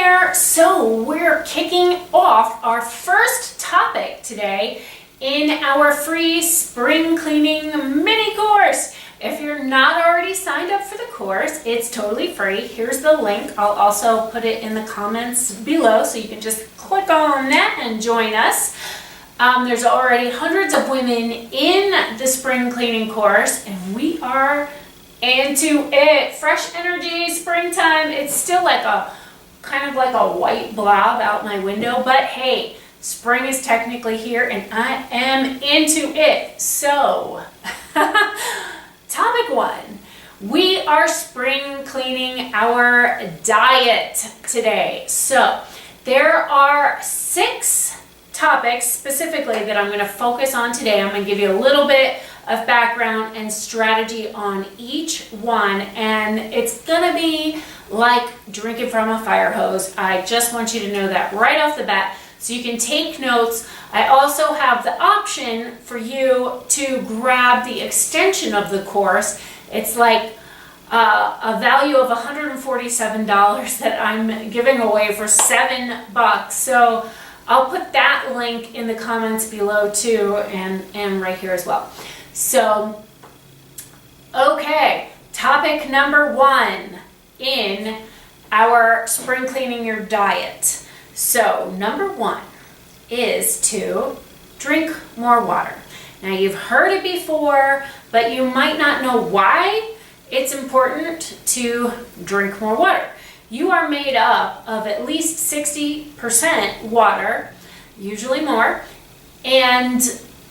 there. So we're kicking off our first topic today in our free spring cleaning mini course. If you're not already signed up for the course, it's totally free. Here's the link. I'll also put it in the comments below so you can just click on that and join us. There's already hundreds of women in the spring cleaning course, and we are into it. Fresh energy, springtime. It's still like a kind of like a white blob out my window, but hey, spring is technically here and I am into it. So topic one, we are spring cleaning our diet today. So there are 6 topics specifically that I'm going to focus on today. I'm going to give you a little bit of background and strategy on each one, and it's going to be like drinking from a fire hose. I just want you to know that right off the bat so you can take notes. I also have the option for you to grab the extension of the course. It's like a value of $147 that I'm giving away for $7. So I'll put that link in the comments below too, and right here as well. So, okay, topic number 1 in our spring cleaning your diet. So, number 1 is to drink more water. Now, you've heard it before, but you might not know why it's important to drink more water. You are made up of at least 60% water, usually more, and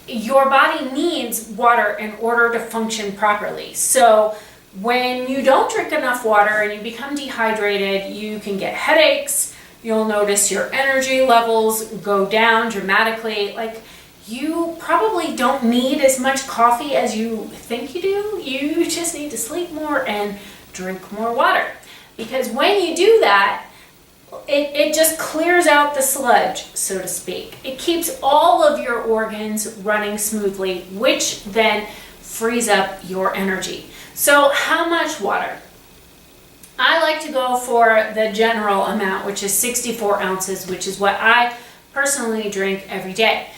your body needs water in order to function properly. So when you don't drink enough water and you become dehydrated, you can get headaches. You'll notice your energy levels go down dramatically. Like, you probably don't need as much coffee as you think you do. You just need to sleep more and drink more water. Because when you do that, it just clears out the sludge, so to speak. It keeps all of your organs running smoothly, which then frees up your energy. So how much water? I like to go for the general amount, which is 64 ounces, which is what I personally drink every day.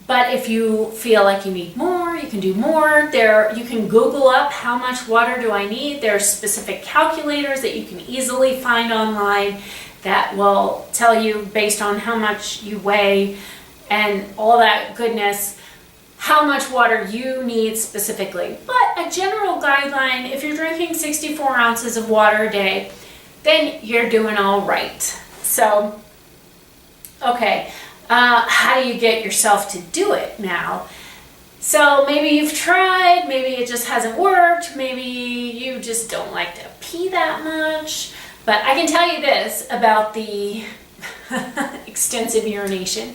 But if you feel like you need more, you can do more. You can Google up how much water do I need. There's specific calculators that you can easily find online that will tell you based on how much you weigh and all that goodness, how much water you need specifically. But a general guideline, if you're drinking 64 ounces of water a day, then you're doing all right. So, okay. How do you get yourself to do it now? So maybe you've tried, maybe it just hasn't worked, maybe you just don't like to pee that much. But I can tell you this about the extensive urination.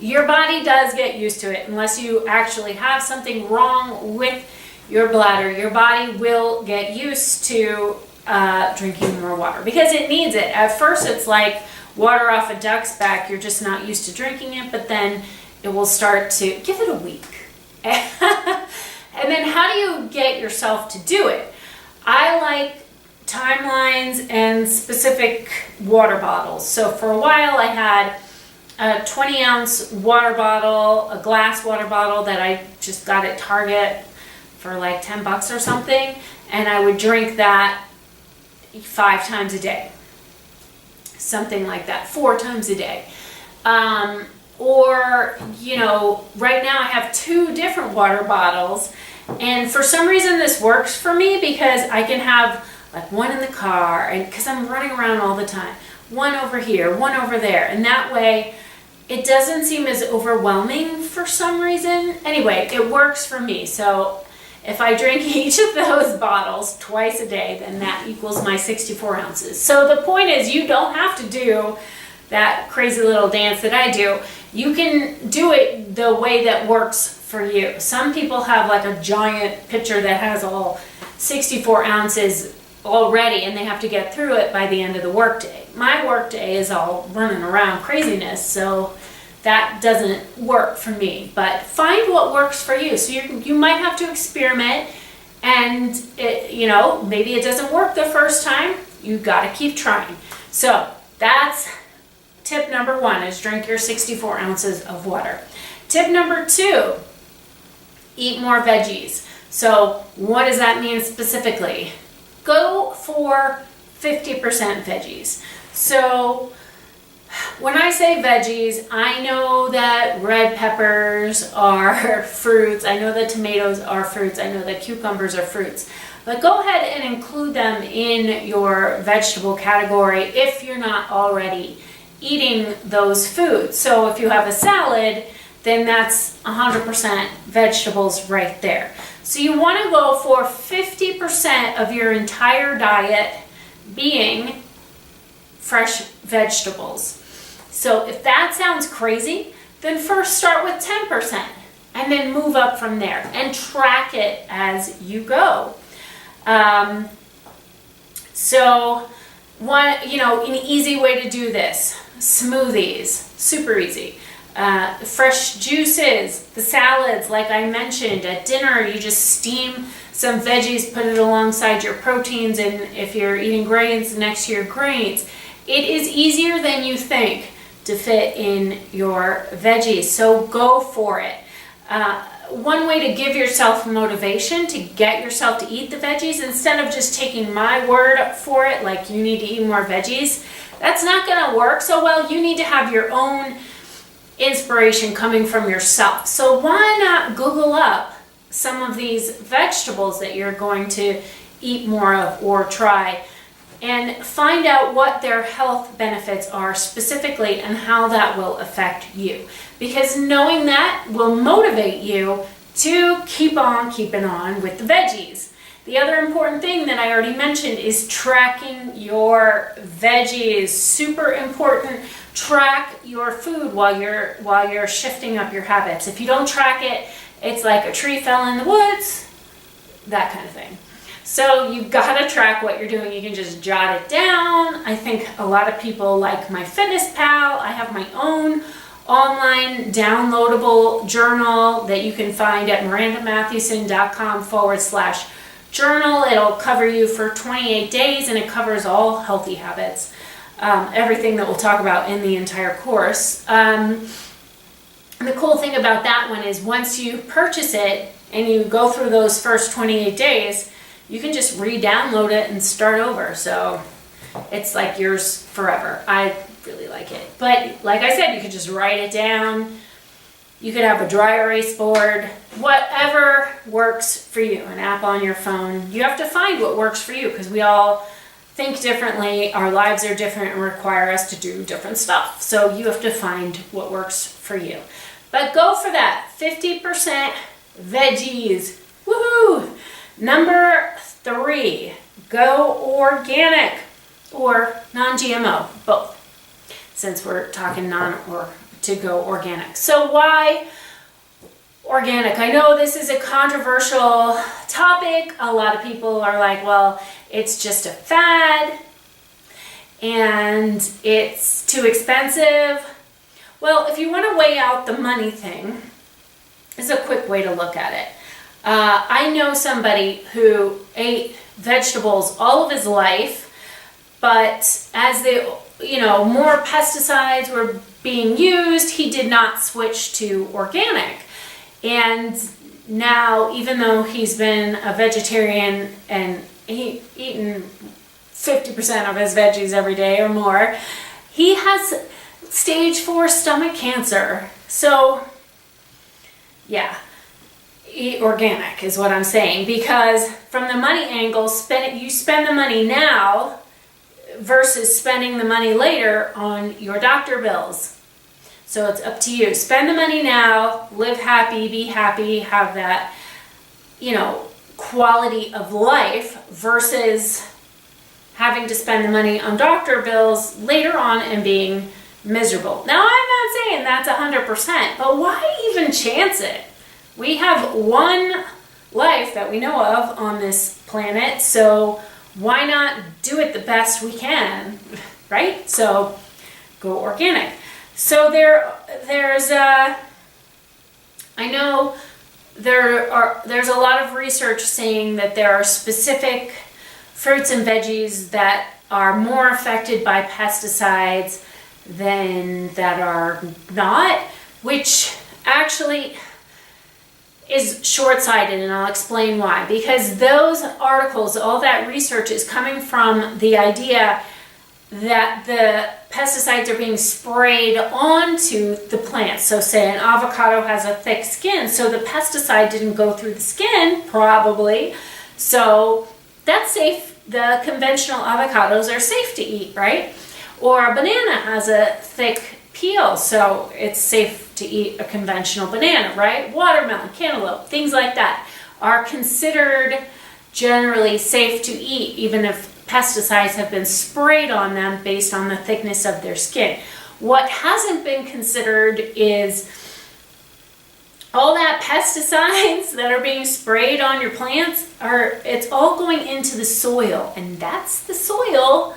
Your body does get used to it unless you actually have something wrong with your bladder. Your body will get used to drinking more water because it needs it. At first it's like water off a duck's back. You're just not used to drinking it, but then it will start to give it a week. And then how do you get yourself to do it? I like timelines and specific water bottles. So for a while I had a 20-ounce water bottle, a glass water bottle that I just got at Target for like $10 or something, and I would drink that 5 times a day. Something like that, 4 times a day. Or, you know, right now I have 2 different water bottles, and for some reason this works for me because I can have like one in the car, and because I'm running around all the time, one over here, one over there, and that way it doesn't seem as overwhelming for some reason. Anyway, it works for me. So if I drink each of those bottles twice a day, then that equals my 64 ounces. So the point is, you don't have to do that crazy little dance that I do. You can do it the way that works for you. Some people have like a giant pitcher that has all 64 ounces already, and they have to get through it by the end of the workday. My workday is all running around craziness, so that doesn't work for me. But find what works for you. So you might have to experiment, and maybe it doesn't work the first time. You gotta keep trying. So that's tip number 1, is drink your 64 ounces of water. Tip number 2, eat more veggies. So what does that mean specifically? Go for 50% veggies. So when I say veggies, I know that red peppers are fruits. I know that tomatoes are fruits. I know that cucumbers are fruits. But go ahead and include them in your vegetable category if you're not already eating those foods. So if you have a salad, then that's 100% vegetables right there. So you want to go for 50% of your entire diet being fresh vegetables. So if that sounds crazy, then first start with 10% and then move up from there and track it as you go. So an easy way to do this, smoothies, super easy. Fresh juices, the salads, like I mentioned, at dinner you just steam some veggies, put it alongside your proteins, and if you're eating grains, next to your grains. It is easier than you think to fit in your veggies, so go for it. One way to give yourself motivation to get yourself to eat the veggies, instead of just taking my word for it, like you need to eat more veggies, that's not going to work so well. You need to have your own inspiration coming from yourself. So why not Google up some of these vegetables that you're going to eat more of or try, and find out what their health benefits are specifically and how that will affect you. Because knowing that will motivate you to keep on keeping on with the veggies. The other important thing that I already mentioned is tracking your veggies. Super important. Track your food while you're shifting up your habits. If you don't track it, it's like a tree fell in the woods, that kind of thing. So you've got to track what you're doing. You can just jot it down. I think a lot of people like MyFitnessPal. I have my own online downloadable journal that you can find at mirandamathewson.com/journal. It'll cover you for 28 days, and it covers all healthy habits. Everything that we'll talk about in the entire course. And the cool thing about that one is once you purchase it and you go through those first 28 days, you can just re-download it and start over. So it's like yours forever. I really like it. But like I said, you could just write it down. You could have a dry erase board, whatever works for you, an app on your phone. You have to find what works for you, because we all think differently. Our lives are different and require us to do different stuff. So you have to find what works for you. But go for that 50% veggies. Woohoo! Number 3, go organic or non-GMO, both, since we're talking to go organic. So why organic? I know this is a controversial topic. A lot of people are like, well, it's just a fad and it's too expensive. Well, if you want to weigh out the money thing, this is a quick way to look at it. I know somebody who ate vegetables all of his life, but as more pesticides were being used, he did not switch to organic. And now, even though he's been a vegetarian and eaten 50% of his veggies every day or more, he has stage 4 stomach cancer. So, yeah, eat organic is what I'm saying, because from the money angle, you spend the money now versus spending the money later on your doctor bills. So it's up to you. Spend the money now, live happy, be happy, have that, quality of life, versus having to spend the money on doctor bills later on and being miserable. Now, I'm not saying that's 100%, but why even chance it? We have one life that we know of on this planet, so why not do it the best we can, right? So go organic. So there's I know there's a lot of research saying that there are specific fruits and veggies that are more affected by pesticides than that are not, which actually is short-sighted, and I'll explain why. Because those articles, all that research is coming from the idea that the pesticides are being sprayed onto the plant. So say an avocado has a thick skin, so the pesticide didn't go through the skin, probably. So that's safe. The conventional avocados are safe to eat, right? Or a banana has a thick peel, so it's safe to eat a conventional banana, right? Watermelon, cantaloupe, things like that are considered generally safe to eat, even if pesticides have been sprayed on them based on the thickness of their skin. What hasn't been considered is all that pesticides that are being sprayed on your plants it's all going into the soil, and that's the soil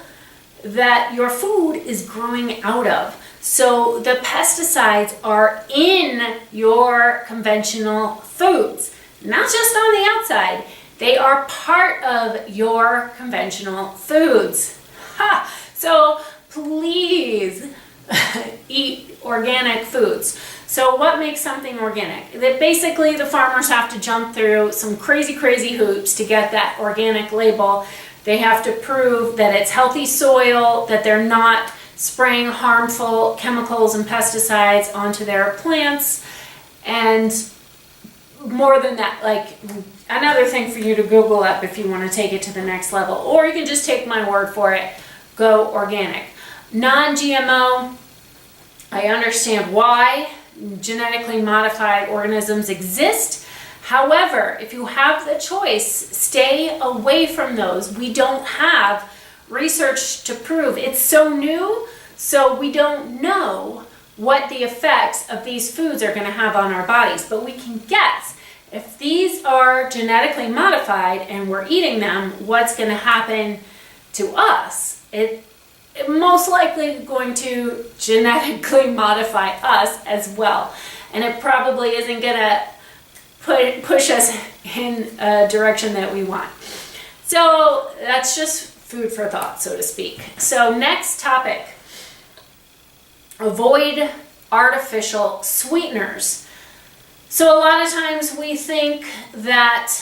that your food is growing out of. So the pesticides are in your conventional foods, not just on the outside. They are part of your conventional foods. Ha! So please eat organic foods. So what makes something organic? That basically the farmers have to jump through some crazy hoops to get that organic label. They have to prove that it's healthy soil, that they're not spraying harmful chemicals and pesticides onto their plants, and more than that, like another thing for you to Google up if you want to take it to the next level, or you can just take my word for it, go organic. Non-GMO, I understand why genetically modified organisms exist. However, if you have the choice, stay away from those. We don't have research to prove. It's so new, so we don't know what the effects of these foods are going to have on our bodies, but we can guess. If these are genetically modified and we're eating them, what's going to happen to us? It most likely going to genetically modify us as well, and it probably isn't going to push us in a direction that we want. So that's just food for thought, so to speak. So next topic, avoid artificial sweeteners. So a lot of times we think that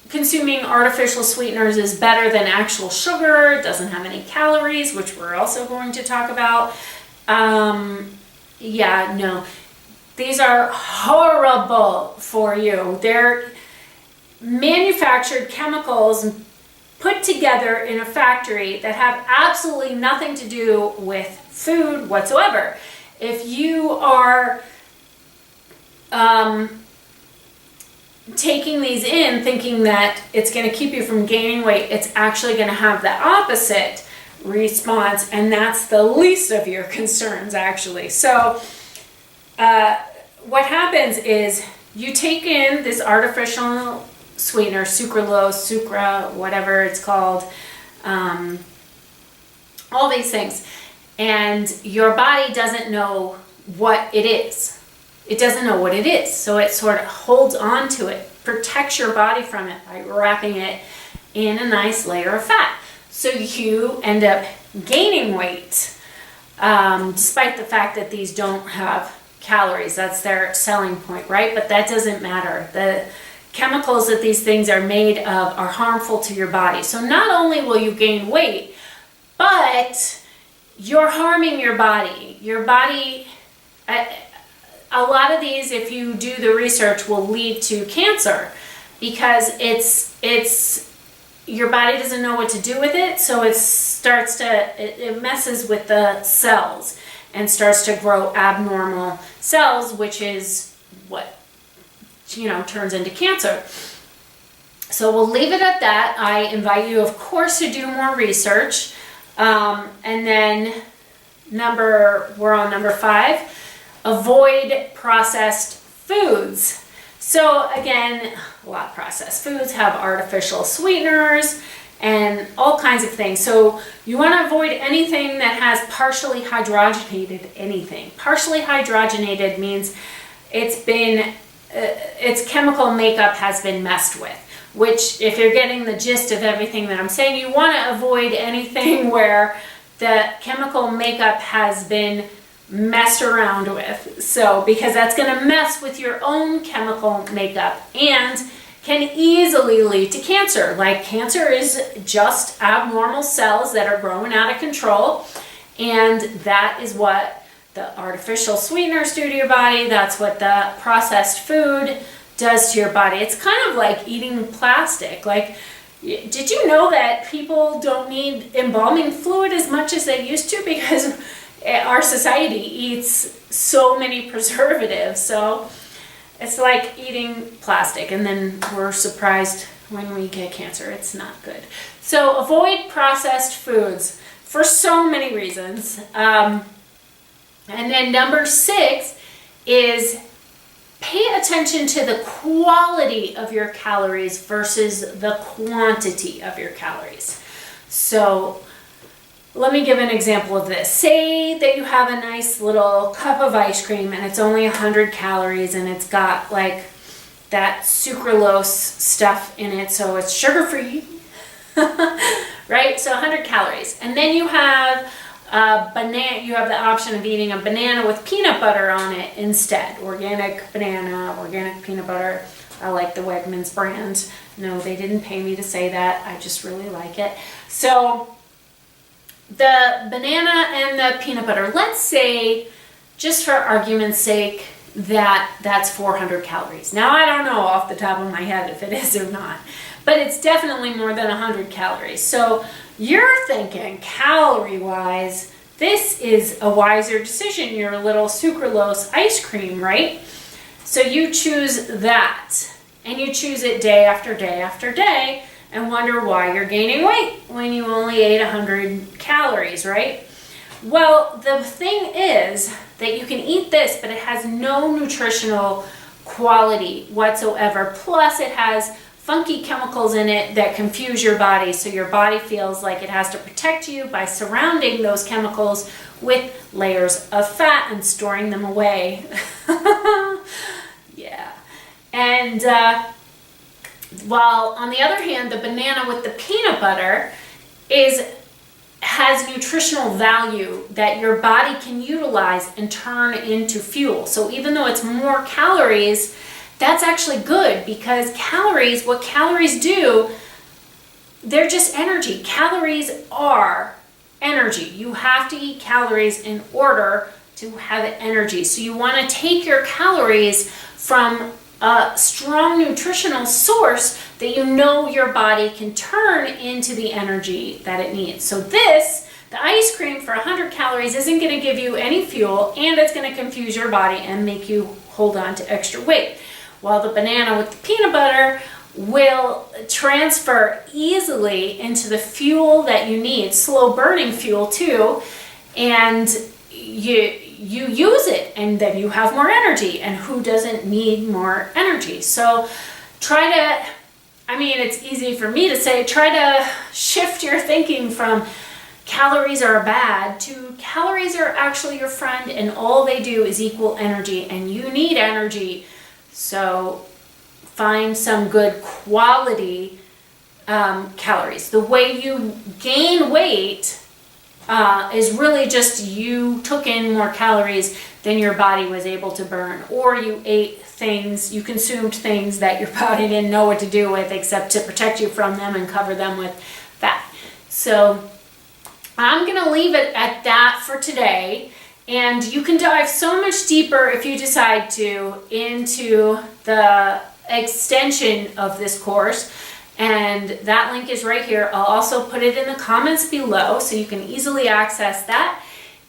consuming artificial sweeteners is better than actual sugar, doesn't have any calories, which we're also going to talk about. Yeah, no, these are horrible for you. They're manufactured chemicals put together in a factory that have absolutely nothing to do with food whatsoever. If you are taking these in thinking that it's going to keep you from gaining weight, it's actually going to have the opposite response, and that's the least of your concerns, actually. So what happens is you take in this artificial sweetener, sucralose, sucra, whatever it's called, all these things, and your body doesn't know what it is. It doesn't know what it is, so it sort of holds on to it, protects your body from it by wrapping it in a nice layer of fat. So you end up gaining weight, despite the fact that these don't have calories. That's their selling point, right? But that doesn't matter. The chemicals that these things are made of are harmful to your body. So not only will you gain weight, but you're harming your body. Your body, a lot of these, if you do the research, will lead to cancer because it's your body doesn't know what to do with it, so it messes with the cells and starts to grow abnormal cells, which is what turns into cancer. So we'll leave it at that. I invite you, of course, to do more research. And then we're on number 5. Avoid processed foods. So again, a lot of processed foods have artificial sweeteners and all kinds of things. So you want to avoid anything that has partially hydrogenated anything. Partially hydrogenated means its chemical makeup has been messed with. which if you're getting the gist of everything that I'm saying, you want to avoid anything where the chemical makeup has been messed around with. So, because that's going to mess with your own chemical makeup and can easily lead to cancer. Like, cancer is just abnormal cells that are growing out of control, and that is what the artificial sweeteners do to your body. That's what the processed food does to your body. It's kind of like eating plastic. Like, did you know that people don't need embalming fluid as much as they used to because our society eats so many preservatives? So it's like eating plastic, and then we're surprised when we get cancer. It's not good. So avoid processed foods for so many reasons. And then number 6 is pay attention to the quality of your calories versus the quantity of your calories. So let me give an example of this. Say that you have a nice little cup of ice cream and it's only 100 calories and it's got like that sucralose stuff in it, so it's sugar-free, right? So 100 calories. And then you have a banana. You have the option of eating a banana with peanut butter on it instead. Organic banana, organic peanut butter. I like the Wegmans brand. No, they didn't pay me to say that. I just really like it. So the banana and the peanut butter, let's say, just for argument's sake, that that's 400 calories. Now, I don't know off the top of my head if it is or not, but it's definitely more than 100 calories. So you're thinking, calorie-wise, this is a wiser decision, your little sucralose ice cream, right? So you choose that, and you choose it day after day after day, and wonder why you're gaining weight when you only ate 100 calories, right? Well, the thing is that you can eat this, but it has no nutritional quality whatsoever. Plus, it has funky chemicals in it that confuse your body, so your body feels like it has to protect you by surrounding those chemicals with layers of fat and storing them away. Yeah. And while on the other hand, the banana with the peanut butter has nutritional value that your body can utilize and turn into fuel. So even though it's more calories, that's actually good, because what calories do, they're just energy. Calories are energy. You have to eat calories in order to have energy. So you want to take your calories from a strong nutritional source that you know your body can turn into the energy that it needs. So the ice cream for 100 calories isn't going to give you any fuel, and it's going to confuse your body and make you hold on to extra weight. While the banana with the peanut butter will transfer easily into the fuel that you need, slow burning fuel too, and you use it, and then you have more energy, and who doesn't need more energy? So it's easy for me to say, try to shift your thinking from calories are bad to calories are actually your friend, and all they do is equal energy, and you need energy. So find some good quality calories. The way you gain weight is really just you took in more calories than your body was able to burn, or you consumed things that your body didn't know what to do with except to protect you from them and cover them with fat. So I'm going to leave it at that for today, and you can dive so much deeper if you decide to into the extension of this course. And that link is right here. I'll also put it in the comments below so you can easily access that.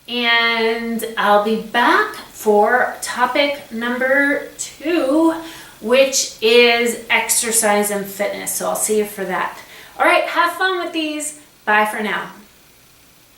And I'll be back for topic number 2, which is exercise and fitness. So I'll see you for that. All right, have fun with these. Bye for now.